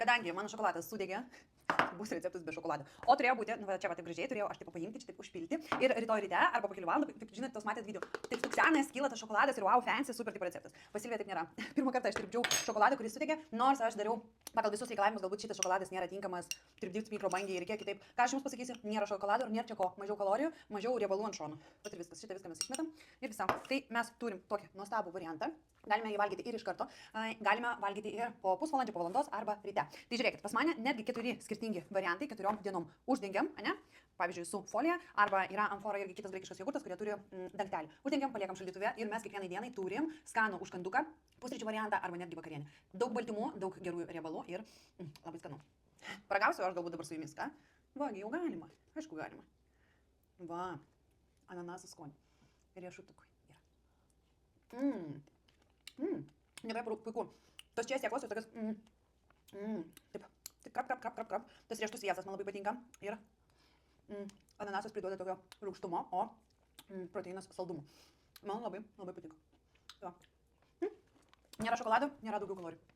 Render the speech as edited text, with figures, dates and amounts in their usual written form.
kadangi mano šokoladas sudegė, bus receptas be šokolado. O turėjo būti, nu, va, čia va taip gražiai turėjau aš taip paimti, čia taip užpilti. Ir rytoj ryte arba po kelių valandų, taip, žinot, tos matėt video, taip stuksenas, kyla tas šokoladas ir wow, fancy, super tipo receptas. Pas Silviją taip nėra. Pirmą kartą aš tirpdžiau šokoladą, kuris sudegė, nors aš dariau pagal visus reikalavimus, galbūt šitas šokoladas nėra tinkamas tirpdyti mikrobangiai, reikia kitaip. Ką aš jums pasakysiu, nėra šokolado ir nėra čia ko, mažiau kalorijų, mažiau riebalų ant šonų. Vat ir viskas, šitą viską mes išmetam ir visam. Tai mes turim tokį nuostabų variantą. Galime jį valgyti ir iš karto, galime valgyti ir po pusvalandžio, po valandos arba ryte. Tai žiūrėkit, pas mane netgi 4 skirtingi variantai 4 dienom. Uždengiam, ne? Pavyzdžiui, su folija, arba yra amfora irgi kitas graikiškas jogurtas, kurie turi dangtelį. Uždengiam, paliekam šaldytuve ir mes kiekvienai dienai turim skanų užkanduką, pusryčių variantą arba netgi vakarienę. Daug baltymų, daug gerųjų riebalų ir labai skanu. Paragausiu aš galbūt dabar su jumis, ką? Va, jau galima, aišku galima. Va, ananasas skonį. Riešutukui yra. Nebėra puiku. Tos čia siekos ir tokias, taip, krap. Tas riešutų sviestas man labai patinka. Ir ananasas priduoda tokio rūgštumo, o proteinas saldumo. Man labai patinka. Jo. Nėra šokolado, nėra daugiau kalorijų.